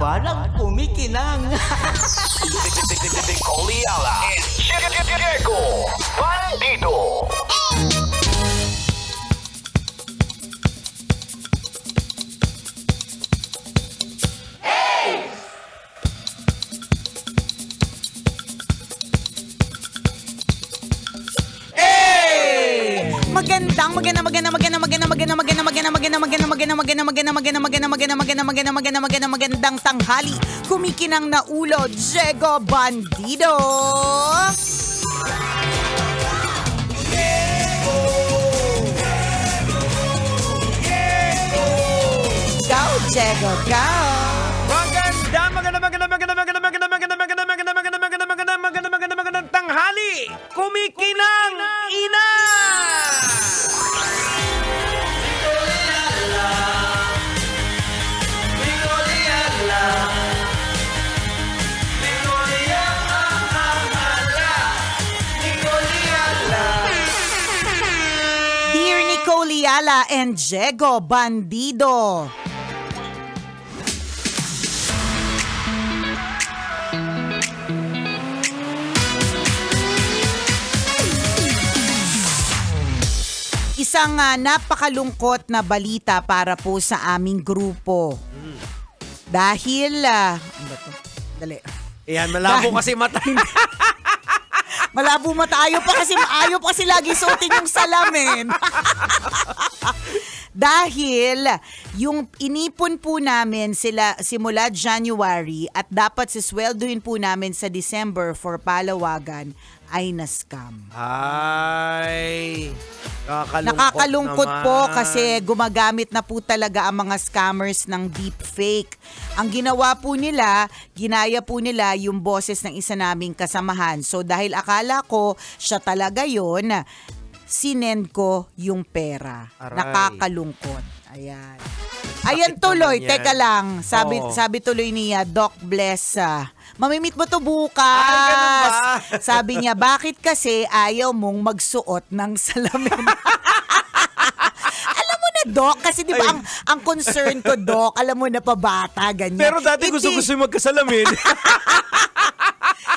balang kumikinang. Nicole Ayala and Diego Bandido. Magandang tanghali. Kumikinang na ulo, Diego Bandido. Go, Diego, go. Magandang tanghali. Kumikinang ina. Nicole Ayala and Diego Bandido. Isang napakalungkot na balita para po sa aming grupo. Dahil, dali. Yan, malabo kasi mata. Malabo mata. Ayaw pa kasi lagi suotin yung salamin. Dahil yung inipon po namin sila simula January at dapat sisweldohin po namin sa December for palawagan ay na-scam. Ay, nakakalungkot naman. po kasi gumagamit na po talaga ang mga scammers ng deepfake. Ang ginawa po nila, ginaya po nila yung boses ng isa naming kasamahan. So dahil akala ko siya talaga yon, sinend ko yung pera. Aray. Nakakalungkot. Ayan. Ayan tuloy, teka lang. Sabi tuloy niya, Doc Bless, mamimit mo to bukas. Sabi niya, bakit kasi ayaw mong magsuot ng salamin? Alam mo na, Doc, kasi di ba ang concern ko, Doc, alam mo na pabata, ganyan. Pero dati gusto-gusto yung magkasalamin.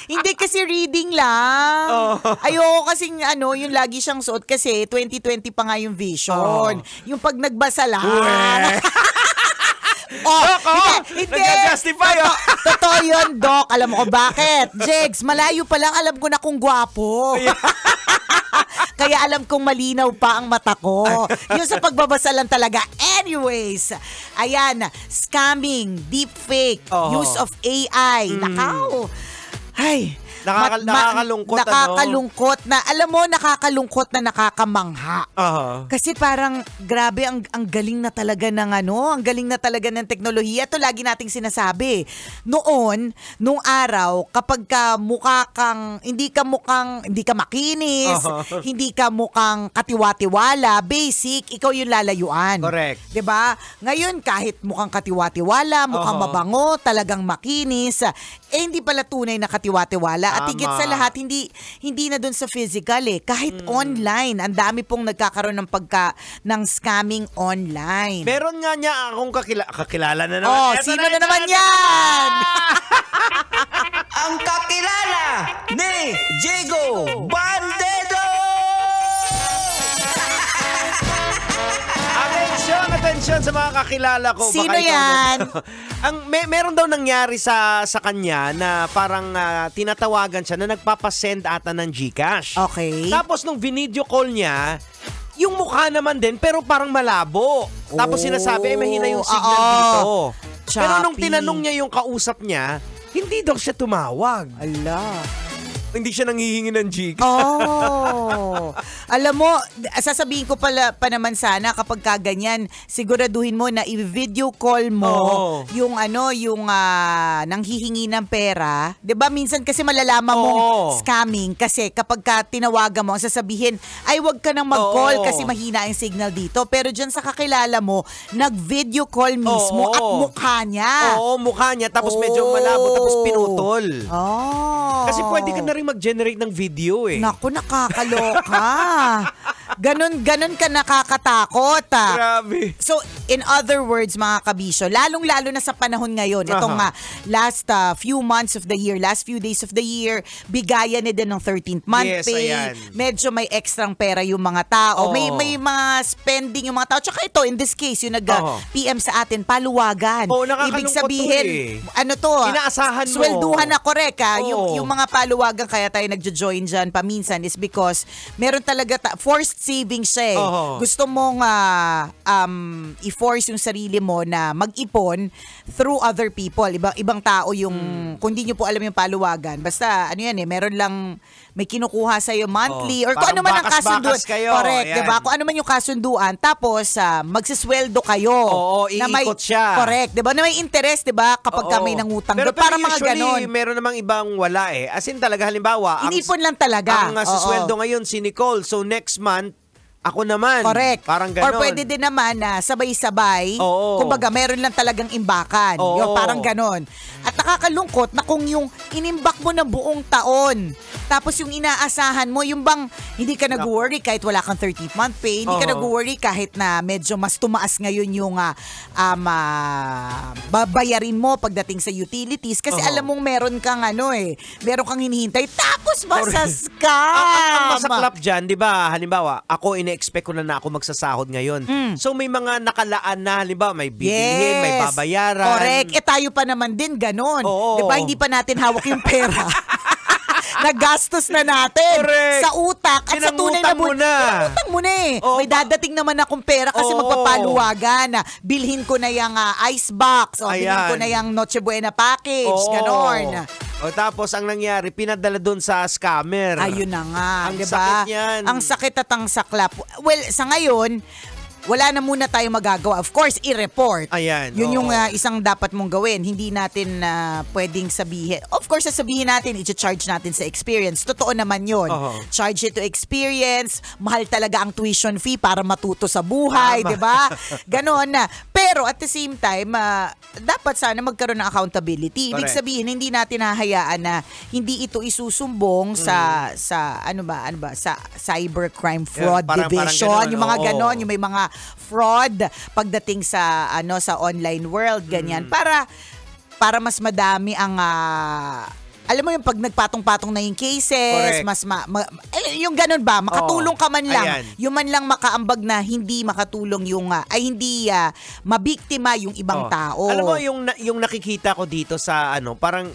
Hindi kasi reading lang. Ayoko kasing yung lagi siyang suot kasi 2020 pa nga yung vision. Yung pag nagbasa lang. Hindi. Nag-justify. Totoo yun, Doc. Alam mo ko bakit? Jegs, malayo pa lang alam ko na kung gwapo. Kaya alam kong malinaw pa ang mata ko. Yung sa pagbabasa lang talaga. Anyways, ayan, scamming, deepfake, use of AI. Nakaw. Ay, nakakalungkot na. Alam mo, nakakalungkot na nakakamangha. Kasi parang grabe ang galing na talaga ng ang galing na talaga ng teknolohiya. Ito lagi nating sinasabi. Nung araw, kapag hindi ka makinis, hindi ka mukhang katiwa-tiwala, basic, ikaw yung lalayuan. Correct. 'Di ba? Ngayon kahit mukhang katiwa-tiwala, mukhang mabango, talagang makinis, hindi pala tunay na katiwa-tiwala. At higit sa lahat, hindi na dun sa physical kahit online, ang dami pong nagkakaroon ng scamming online. Meron nga niya akong kakilala na naman. Sino na naman yan? Ang kakilala ni Diego Bandido! Attention sa mga kakilala ko. Sino yan? Meron daw nangyari sa kanya na parang tinatawagan siya na nagpapasend ata ng GCash. Okay. Tapos nung video call niya, yung mukha naman din pero parang malabo. Tapos sinasabi, mahina yung signal dito. Pero nung tinanong niya yung kausap niya, hindi daw siya tumawag. Ala. Hindi siya nanghihingi ng Gcash. Alam mo, sasabihin ko pa naman sana kapag kaganyan, siguraduhin mo na i-video call mo yung nanghihingi ng pera. 'Di ba minsan kasi malalaman mo scamming kasi kapag tinawagan mo, sasabihin, ay wag ka nang mag-call kasi mahina ang signal dito. Pero diyan sa kakilala mo, nag-video call mismo at mukha niya. Mukha niya tapos medyo malabo tapos pinutol. Kasi pwede ka na rin mag-generate ng video Naku, nakakaloka. Ganon ka nakakatakot. Grabe. So, in other words, mga kabisyo, lalong-lalo na sa panahon ngayon, itong last few months of the year, last few days of the year, bigayan na din ng 13th month pay. Ayan. Medyo may extrang pera yung mga tao. May mga spending yung mga tao. Tsaka ito, in this case, yung nag-PM sa atin, paluwagan. Ibig sabihin, inaasahan mo. Swelduhan na correct. Yung mga paluwagan kaya tayo nagjo-join dyan paminsan is because meron talaga forced savings siya eh. Gusto mong i-force yung sarili mo na mag-ipon through other people. Ibang tao yung, kung di nyo po alam yung paluwagan, basta ano yan eh, meron lang may kinukuha sa'yo monthly or kung ano man ang kasunduan. Correct, diba? Kung ano man yung kasunduan, tapos magsisweldo kayo. Na iikot siya. Correct, diba? Na may interest, diba? Kapag ka may nangutang. Pero para mga usually, ganon. meron namang ibang wala eh. As in talaga, halimbawa, inipon lang talaga. Ang susweldo ngayon si Nicole. So next month, ako naman. Correct. Parang ganon. Or pwede din naman na sabay-sabay. Kumbaga, meron lang talagang imbakan. Yung parang ganon. At nakakalungkot na kung yung inimbak mo na buong taon, tapos yung inaasahan mo, yung bang hindi ka nag-worry kahit wala kang 13th month pay, hindi ka nag-worry kahit na medyo mas tumaas ngayon yung babayarin mo pagdating sa utilities. Kasi alam mong meron kang meron kang hinihintay. Tapos masascam. Ang masaklap dyan, di ba, halimbawa, ako ine-expect ko na ako magsasahod ngayon. So may mga nakalaan na, halimbawa, may bibilihin, may babayaran. Correct. Tayo pa naman din ganon. Di ba, hindi pa natin hawak yung pera. Nagastos na natin. Correct. Sa utak at sa tunay na pinangutang mo na eh. May dadating naman akong pera kasi magpapaluwagan. Bilhin ko na yung ice box. Bilhin ko na yung Noche Buena package. Ganon. Tapos ang nangyari, pinadala doon sa scammer. Ayun na nga. Ang diba? sakit yan. Ang sakit at ang saklap. Well, sa ngayon, wala na muna tayong magagawa. Of course, i-report. Ayan. Yun yung isang dapat mong gawin. Hindi natin pwedeng sabihin. Of course, sasabihin natin, i-charge natin sa experience. Totoo naman yun. Charge it to experience. Mahal talaga ang tuition fee para matuto sa buhay. Diba? Ganon na. Pero at the same time, dapat sana magkaroon ng accountability. Ibig sabihin, hindi natin hahayaan na hindi ito isusumbong sa cybercrime fraud division. Parang ganon, yung mga ganon, yung may mga fraud pagdating sa sa online world ganyan para mas madami ang alam mo yung pag nagpatong-patong na yung cases, mas yung ganun ba, makatulong ka man lang. Yung man lang makaambag na hindi makatulong yung hindi mabiktima yung ibang tao. Alam mo yung nakikita ko dito sa parang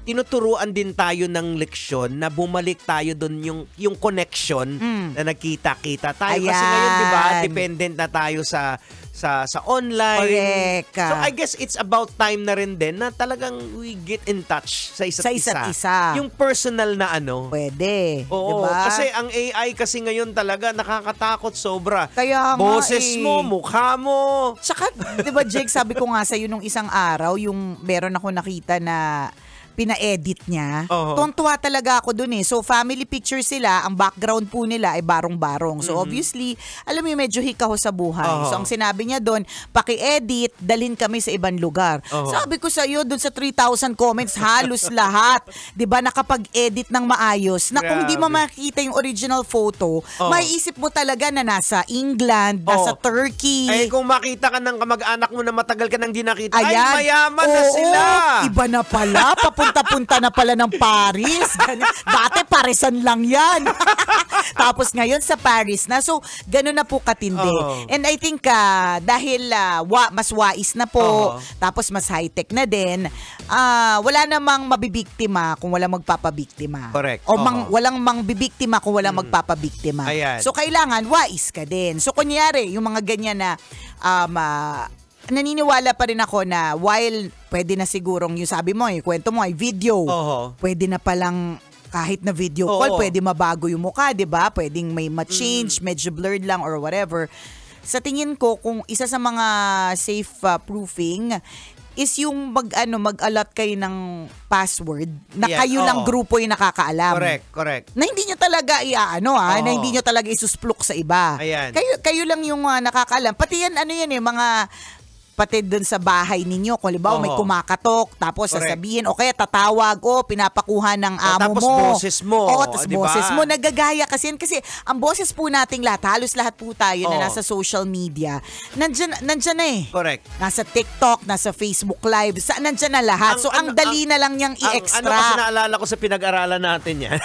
tinuturuan din tayo ng leksyon na bumalik tayo doon yung connection na nagkita-kita tayo. Kasi ngayon, di ba, dependent na tayo sa online. Correct. So I guess it's about time na rin din na talagang we get in touch sa isa't isa. Yung personal na Pwede. Oo, diba? kasi ang AI kasi ngayon talaga nakakatakot sobra. Kaya boses mo, mukha mo. Tsaka, di ba Jake, sabi ko nga sa'yo nung isang araw, yung meron ako nakita na pina-edit niya. Tuwang-tuwa talaga ako dun eh. So, family picture sila, ang background po nila ay barong-barong. So, obviously, alam mo medyo hikaho sa buhay. So, ang sinabi niya dun, paki-edit, dalhin kami sa ibang lugar. Sabi ko sa iyo, dun sa 3,000 comments, halos lahat. Diba, nakapag-edit ng maayos, na kung di mo makita yung original photo, maiisip mo talaga na nasa England, nasa Turkey. Eh, kung makita ka ng kamag-anak mo na matagal ka nang di nakita, ay mayaman na sila. Iba na pala, punta na pala ng Paris. Dati Parisan lang yan. Tapos ngayon sa Paris na. So, gano'n na po katindi. And I think dahil mas wais na po, tapos mas high-tech na din, wala namang mabibiktima kung walang magpapabiktima. Correct. O walang mangbibiktima kung walang magpapabiktima. Ayan. So, kailangan wais ka din. So, kunyari, yung mga ganyan na naniniwala pa rin ako na while pwede na sigurong yung sabi mo, yung kwento mo ay video, pwede na palang kahit na video call, pwede mabago yung mukha, di ba? Pwedeng may ma-change, medyo blurred lang or whatever. Sa tingin ko, kung isa sa mga safe proofing is yung mag-allot kayo ng password na kayo lang grupo yung nakakaalam. Correct. Na hindi nyo talaga na hindi nyo talaga isusplok sa iba. Ayan. Kayo lang yung nakakaalam. Pati yan, mga pati dun sa bahay ninyo. Kung halimbawa may Oo. kumakatok, tapos Correct. sasabihin, o kaya tatawag, pinapakuha ng amo tapos mo. boses mo. Oo, tapos Di ba? boses mo. Nagagaya kasi yan. Kasi ang boses po nating lahat, halos lahat po tayo Oo. na nasa social media, nandyan na eh. Correct. Nasa TikTok, nasa Facebook Live, nandyan na lahat. So, ang dali na lang niyang Ano kasi i-extract naalala ko sa pinag-aralan natin yan.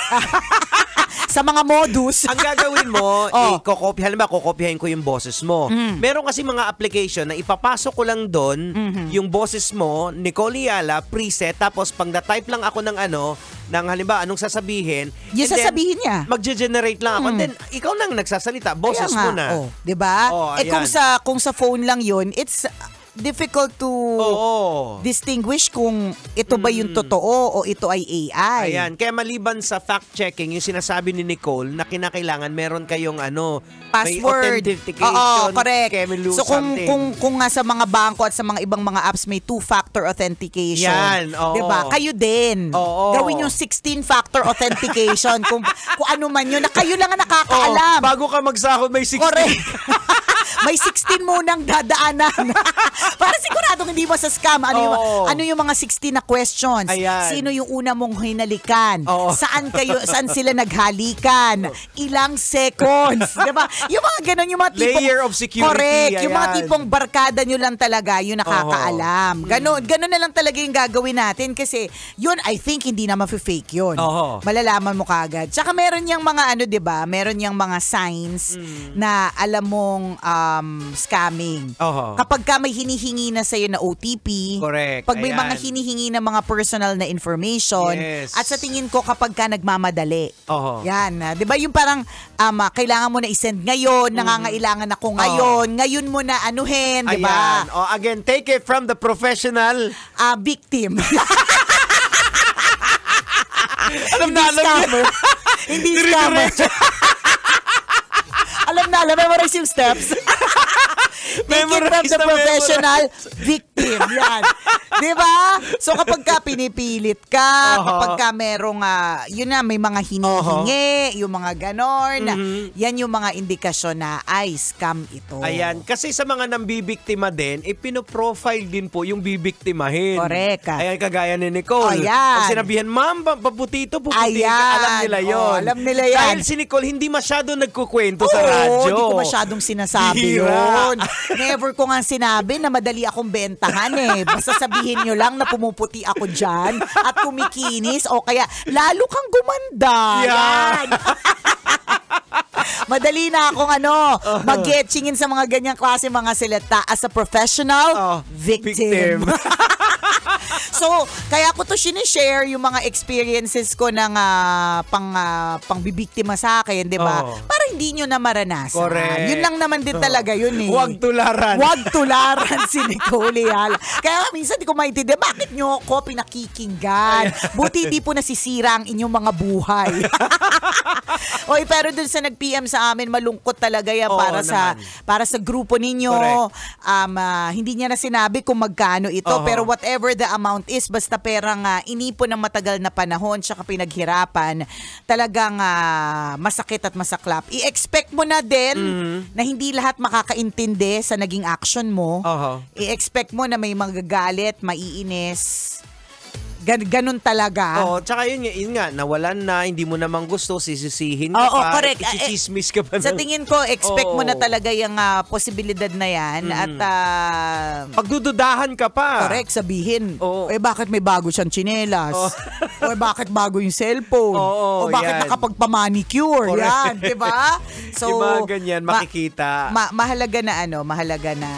sa mga modus. Ang gagawin mo, Oh. halimbawa, kokopyahin ko yung boses mo. Meron kasi mga application na ipapasok ko lang doon yung boses mo, Nicole Yala, preset, tapos pag na-type lang ako ng halimbawa, anong sasabihin. Yung and then, sasabihin niya. Magge-generate lang ako. And then, ikaw nang nagsasalita, boses Kaya nga, mo na. Oh, 'di ba? Ayan. Kung sa phone lang 'yun, it's difficult to Oo. distinguish kung ito ba yung totoo o ito ay AI. Ayan. Kaya maliban sa fact-checking, yung sinasabi ni Nicole na kinakailangan meron kayong may Password. authentication. Oo, correct. Kemilu So something. kung nga sa mga bangko at sa mga ibang mga apps may two-factor authentication. Yan, oo. 'Di ba? Kayo din. Oo. Gawin yung 16-factor authentication kung ano man yun. Na kayo lang ang nakakaalam. Bago ka magsahod, may 16. Correct. May 16 munang dadaanan. Para siguradong hindi mo sa scam. Ano yung mga 16 na questions? Ayan. Sino yung una mong hinalikan? Oo. Saan sila naghalikan? Ilang seconds? Diba? Yung mga ganun, yung mga tipong... Layer of security, Correct. Yung mga ayan. tipong barkada nyo lang talaga, yung nakakaalam. Ganun na lang talaga yung gagawin natin kasi yun, I think, hindi na mafe-fake yun. Oo. Malalaman mo kagad. Tsaka meron yung mga diba? Meron yung mga signs na alam mong scamming. Oo. Kapag ka may hinihingi na sa'yo na OTP, Correct. pag may Ayan. mga hinihingi na mga personal na information, Yes. at sa tingin ko kapag ka nagmamadali. Oo. Yan. 'Di ba yung parang kailangan mo na i-send ngayon, nangangailangan ako ngayon mo na anuhin, 'di ba? Ayan. Again, take it from the professional. Victim. Alam na. Hindi scammer. Alam na, memorize yung steps. Take it from Memorize the na professional victim. Yan. Di ba? So kapag ka pinipilit ka, kapag ka merong, yun na, may mga hinihingi, yung mga ganon, yan yung mga indikasyon na, ay, scam ito. Ayan. Kasi sa mga nambibiktima din, pinoprofile din po yung bibiktimahin. Correct. Ayan, kagaya ni Nicole. Ayan. Pag sinabihan, ma'am, puputito ka. Ayan. Alam nila yon. Alam nila yan. Dahil si Nicole hindi masyado nagkukwento sa radyo. Oo, hindi ko masyadong sinasabi Bihira. yun. Never ko nga sinabi na madali akong bentahan eh. Basta sabihin nyo lang na pumuputi ako dyan at kumikinis o kaya lalo kang gumanda. Yan. Madali na akong mag-getchingin sa mga ganyang klase mga salita as a professional victim. So, kaya ko to sinishare yung mga experiences ko ng pangbibiktima sa akin, di ba? Para hindi nyo na maranasan. Correct. Yun lang naman din talaga yun eh. Huwag tularan. Huwag tularan si Nicole Yala. Kaya minsan di ko maintindihan, bakit nyo ako pinakikinggan? Buti hindi po nasisira ang inyong mga buhay. Oy, pero dun sa nag-PM sa amin, malungkot talaga yan para sa grupo ninyo. Hindi niya na sinabi kung magkano ito, pero whatever the amount is, basta perang inipon ng matagal na panahon tsaka pinaghirapan, talagang masakit at masaklap. I-expect mo na din na hindi lahat makakaintindi sa naging action mo. I-expect mo na may magagalit, maiinis. Ganun talaga. Tsaka yun nga, nawalan na, hindi mo namang gusto, sisisihin ka Oo, pa, correct. isismis ka pa. Sa tingin ko, expect mo na talaga yung posibilidad na yan at pagdududahan ka pa. correct, sabihin, Oo. bakit may bago siyang tsinelas? Bakit bago yung cellphone? Oo, o bakit yan. nakapagpamanicure? Correct. Yan, di ba? So, yung mga ganyan, makikita. mahalaga na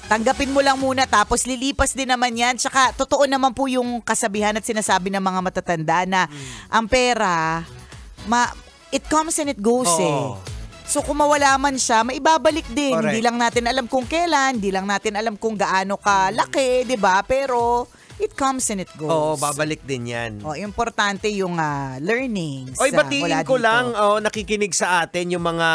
tanggapin mo lang muna tapos lilipas din naman yan. Tsaka totoo naman po yung kasabihan at sinasabi ng mga matatanda na ang pera, it comes and it goes eh. So kung mawala man siya, maibabalik din. Correct. Hindi lang natin alam kung kailan, hindi lang natin alam kung gaano kalaki, 'di ba? Pero it comes and it goes. Oo, babalik din yan. Importante yung learnings. Oy, batiin mula ko dito. lang, nakikinig sa atin yung mga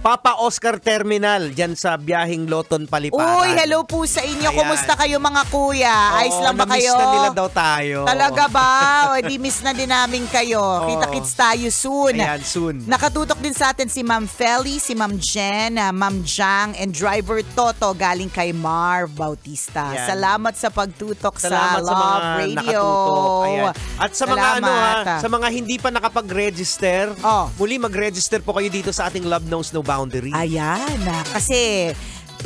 Papa Oscar Terminal dyan sa biyaheng Loton Paliparan. Uy, hello po sa inyo. Ayan. Kumusta kayo mga kuya? Ayos lang ba kayo? Na-miss na nila daw tayo. Talaga ba? O, di miss na din namin kayo. Kita-kits tayo soon. Ayan, soon. Nakatutok din sa atin si Ma'am Feli, si Ma'am Jen, Ma'am Jang, and Driver Toto galing kay Marv Bautista. Ayan. Salamat sa pagtutok Salamat sa Love Radio. Nakatutok. Ayan. At sa mga Salamat. sa mga hindi pa nakapag-register, muli mag-register po kayo dito sa ating Love Knows No Boundary. Ayan, kasi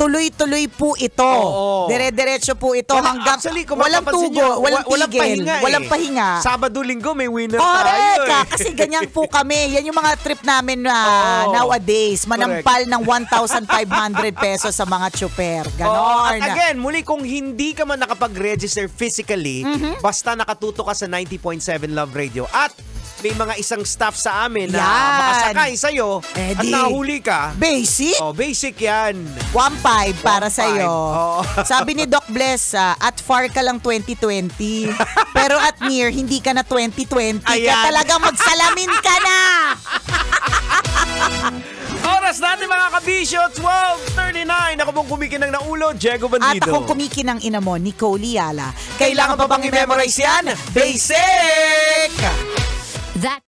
tuloy-tuloy po ito. Oo. Dire-diretso po ito hanggang Actually, kung walang mapapansin tugo, nyo, walang walang tigil, pahinga walang pahinga. Sabado, Linggo, may winner Correct! tayo. Kasi ganyan po kami. Yan yung mga trip namin nowadays. Manampal ng 1,500 pesos sa mga tsuper. Ganon. At again, muli kung hindi ka man nakapag-register physically, basta nakatuto ka sa 90.7 Love Radio at may mga isang staff sa amin na makasakay sa'yo at nahuli ka. Basic? Basic yan. 1.5 para sa'yo. Sabi ni Doc Bless, at far ka lang 2020. Pero at near, hindi ka na 2020. Kaya talagang magsalamin ka na! Oras natin mga kabisyo, 12:39. Ako pong kumikinang na ulo, Diego Bandido. At akong kumikinang ina mo, Nicole Liala. Kailangan pa bang i-memorize yan? Basic! That